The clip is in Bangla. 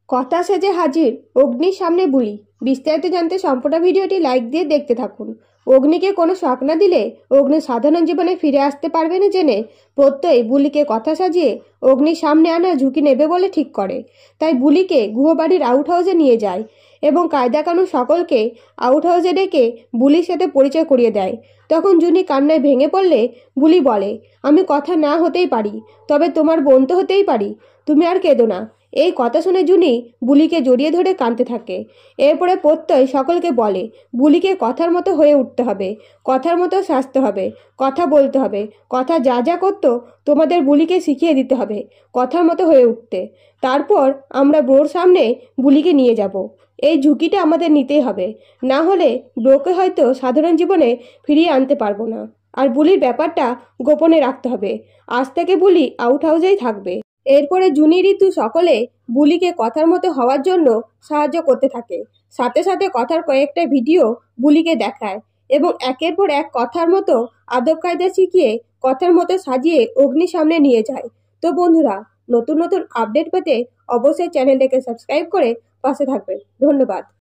কথা সেজে হাজির অগ্নির সামনে বুলি। বিস্তারিত জানতে সম্পূর্ণ ভিডিওটি লাইক দিয়ে দেখতে থাকুন। অগ্নিকে কোনো শখ না দিলে অগ্নি সাধারণ জীবনে ফিরে আসতে পারবে না জেনে প্রত্যয় বুলিকে কথা সাজিয়ে অগ্নির সামনে আনার ঝুঁকি নেবে বলে ঠিক করে। তাই বুলিকে গুহবাড়ির আউট হাউসে নিয়ে যায় এবং কায়দা কানুন সকলকে আউট হাউসে ডেকে বুলির সাথে পরিচয় করিয়ে দেয়। তখন জুনি কান্নায় ভেঙে পড়লে বুলি বলে, আমি কথা না হতেই পারি, তবে তোমার বোন তো হতেই পারি, তুমি আর কেঁদো না। এই কথা শুনে জুনি বুলিকে জড়িয়ে ধরে কাঁদতে থাকে। এরপরে প্রত্যয় সকলকে বলে, বুলিকে কথার মতো হয়ে উঠতে হবে, কথার মতো সাজতে হবে, কথা বলতে হবে, কথা যা যা করতো তোমাদের বুলিকে শিখিয়ে দিতে হবে কথার মতো হয়ে উঠতে। তারপর আমরা ব্রোর সামনে বুলিকে নিয়ে যাব। এই ঝুঁকিটা আমাদের নিতেই হবে, না হলে ব্রোকে হয়তো সাধারণ জীবনে ফিরিয়ে আনতে পারবো না। আর বুলির ব্যাপারটা গোপনে রাখতে হবে। আজ থেকে বুলি আউট হাউসেই থাকবে। এরপরে জুনি ঋতু সকলে বুলিকে কথার মতো হওয়ার জন্য সাহায্য করতে থাকে। সাথে সাথে কথার কয়েকটা ভিডিও বুলিকে দেখায় এবং একের পর এক কথার মতো আদব কায়দা শিখিয়ে কথার মতো সাজিয়ে অগ্নির সামনে নিয়ে যায়। তো বন্ধুরা, নতুন নতুন আপডেট পেতে অবশ্যই চ্যানেলটাকে সাবস্ক্রাইব করে পাশে থাকবেন। ধন্যবাদ।